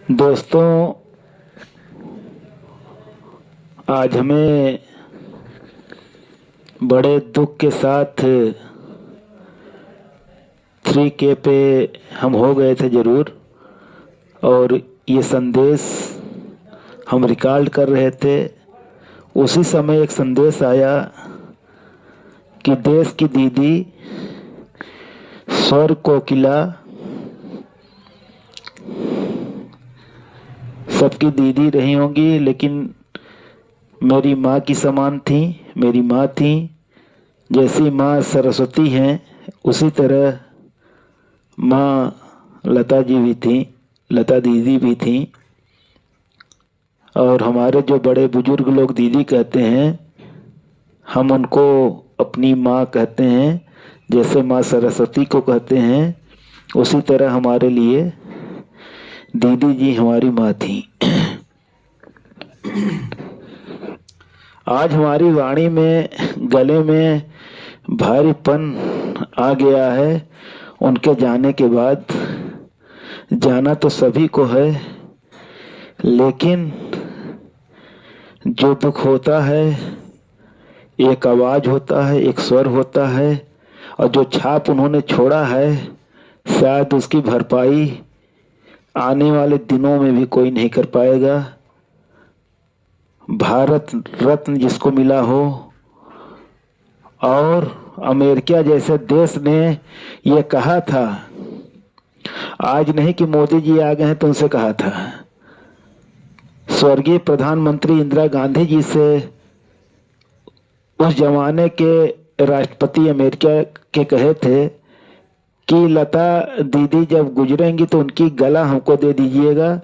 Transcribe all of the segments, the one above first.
दोस्तों, आज हमें बड़े दुख के साथ 3K पे हम हो गए थे ज़रूर। और ये संदेश हम रिकॉर्ड कर रहे थे। उसी समय एक संदेश आया कि देश की दीदी स्वर कोकिला सबकी दीदी रही होंगी, लेकिन मेरी माँ की समान थी। मेरी माँ थी। जैसी माँ सरस्वती हैं उसी तरह माँ लता जी भी थी, लता दीदी भी थी। और हमारे जो बड़े बुजुर्ग लोग दीदी कहते हैं, हम उनको अपनी माँ कहते हैं। जैसे माँ सरस्वती को कहते हैं, उसी तरह हमारे लिए दीदी जी हमारी माँ थी। आज हमारी वाणी में गले में भारीपन आ गया है उनके जाने के बाद। जाना तो सभी को है, लेकिन जो दुख होता है एक आवाज होता है, एक स्वर होता है। और जो छाप उन्होंने छोड़ा है, शायद उसकी भरपाई आने वाले दिनों में भी कोई नहीं कर पाएगा। भारत रत्न जिसको मिला हो, और अमेरिका जैसे देश ने ये कहा था, आज नहीं कि मोदी जी आ गए हैं तो उनसे कहा था, स्वर्गीय प्रधानमंत्री इंदिरा गांधी जी से उस जमाने के राष्ट्रपति अमेरिका के कहे थे कि लता दीदी जब गुजरेंगी तो उनकी गला हमको दे दीजिएगा,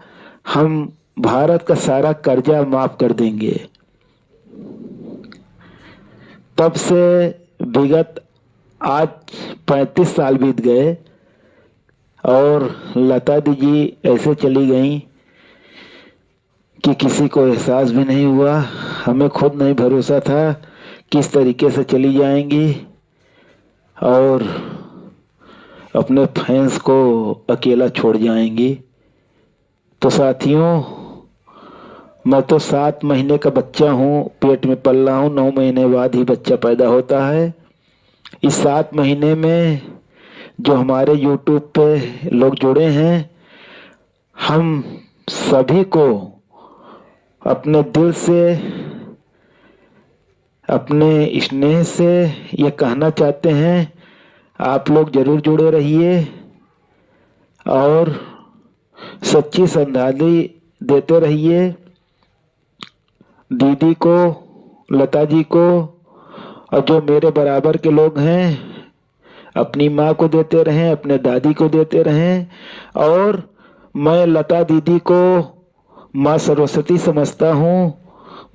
हम भारत का सारा कर्जा माफ कर देंगे। तब से विगत आज 35 साल बीत गए और लता दीदी ऐसे चली गई कि किसी को एहसास भी नहीं हुआ। हमें खुद नहीं भरोसा था किस तरीके से चली जाएंगी और अपने फैंस को अकेला छोड़ जाएंगी। तो साथियों, मैं तो 7 महीने का बच्चा हूँ, पेट में पल रहा हूँ। 9 महीने बाद ही बच्चा पैदा होता है। इस 7 महीने में जो हमारे YouTube पे लोग जुड़े हैं, हम सभी को अपने दिल से, अपने स्नेह से ये कहना चाहते हैं, आप लोग जरूर जुड़े रहिए और सच्ची श्रद्धांजलि देते रहिए दीदी को, लता जी को। और जो मेरे बराबर के लोग हैं, अपनी माँ को देते रहें, अपने दादी को देते रहें। और मैं लता दीदी को माँ सरस्वती समझता हूँ।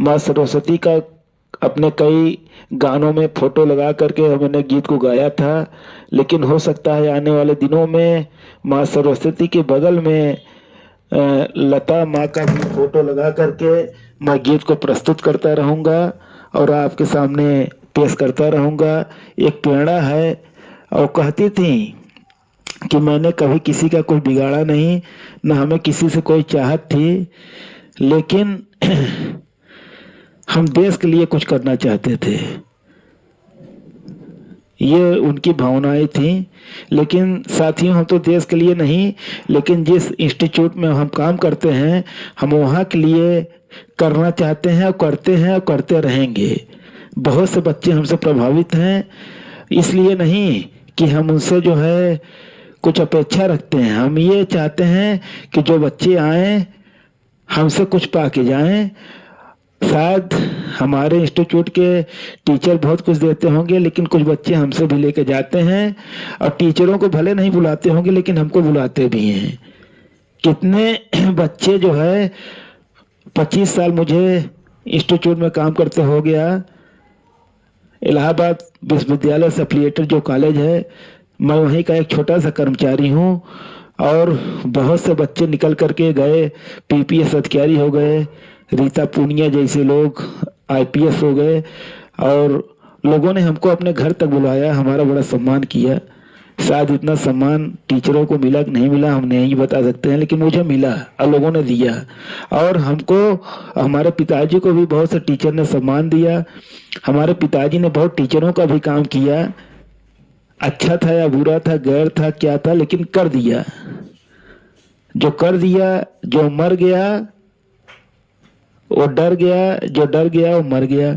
माँ सरस्वती का अपने कई गानों में फोटो लगा करके मैंने गीत को गाया था, लेकिन हो सकता है आने वाले दिनों में माँ सरस्वती के बगल में लता माँ का भी फोटो लगा करके मैं गीत को प्रस्तुत करता रहूँगा और आपके सामने पेश करता रहूँगा। एक प्रेरणा है। और कहती थी कि मैंने कभी किसी का कोई बिगाड़ा नहीं, न हमें किसी से कोई चाहत थी, लेकिन हम देश के लिए कुछ करना चाहते थे। ये उनकी भावनाएं थी। लेकिन साथियों, हम तो देश के लिए नहीं, लेकिन जिस इंस्टीट्यूट में हम काम करते हैं, हम वहाँ के लिए करना चाहते हैं और करते हैं और करते रहेंगे। बहुत से बच्चे हमसे प्रभावित हैं, इसलिए नहीं कि हम उनसे जो है कुछ अपेक्षा रखते हैं। हम ये चाहते हैं कि जो बच्चे आए हमसे कुछ पा के जाएं। शायद हमारे इंस्टीट्यूट के टीचर बहुत कुछ देते होंगे, लेकिन कुछ बच्चे हमसे भी लेके जाते हैं और टीचरों को भले नहीं बुलाते होंगे, लेकिन हमको बुलाते भी हैं। कितने बच्चे जो है 25 साल मुझे इंस्टीट्यूट में काम करते हो गया। इलाहाबाद विश्वविद्यालय से एफिलिएटेड जो कॉलेज है, मैं वहीं का एक छोटा सा कर्मचारी हूँ। और बहुत से बच्चे निकल करके गए, PPS अधिकारी हो गए, रीता पूनिया जैसे लोग IPS हो गए, और लोगों ने हमको अपने घर तक बुलाया, हमारा बड़ा सम्मान किया। शायद इतना सम्मान टीचरों को मिला कि नहीं मिला हम नहीं बता सकते हैं, लेकिन मुझे मिला और लोगों ने दिया। और हमको, हमारे पिताजी को भी बहुत से टीचर ने सम्मान दिया। हमारे पिताजी ने बहुत टीचरों का भी काम किया, अच्छा था या बुरा था, गैर था, क्या था, लेकिन कर दिया। जो कर दिया, जो मर गया वो डर गया, जो डर गया वो मर गया।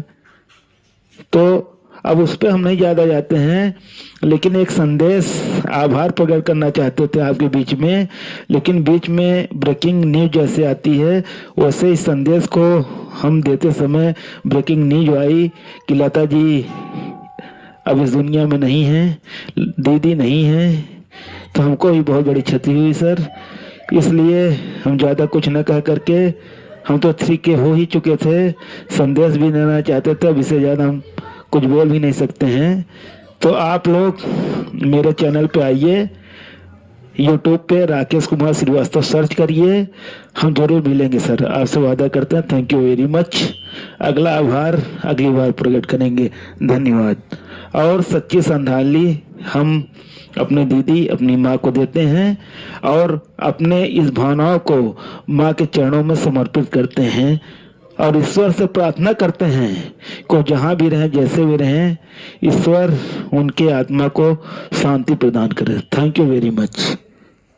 तो अब उस पर हम नहीं ज्यादा जाते हैं, लेकिन एक संदेश, आभार प्रकट करना चाहते थे आपके बीच में। लेकिन बीच में ब्रेकिंग न्यूज जैसे आती है वैसे इस संदेश को हम देते समय ब्रेकिंग न्यूज आई कि लता जी अब इस दुनिया में नहीं है, दीदी नहीं है। तो हमको भी बहुत बड़ी क्षति हुई सर, इसलिए हम ज़्यादा कुछ न कह करके, हम तो 3K हो ही चुके थे, संदेश भी देना चाहते थे, अब इससे ज़्यादा हम कुछ बोल भी नहीं सकते हैं। तो आप लोग मेरे चैनल पे आइए, यूट्यूब पे राकेश कुमार श्रीवास्तव सर्च करिए, हम जरूर मिलेंगे सर, आपसे वादा करते हैं। Thank you very much. अगला आभार अगली बार प्रकट करेंगे, धन्यवाद। और सच्ची श्रद्धांजलि हम अपने दीदी, अपनी माँ को देते हैं और अपने इस भावनाओं को माँ के चरणों में समर्पित करते हैं और ईश्वर से प्रार्थना करते हैं को जहाँ भी रहें, जैसे भी रहें, ईश्वर उनके आत्मा को शांति प्रदान करे। Thank you very much.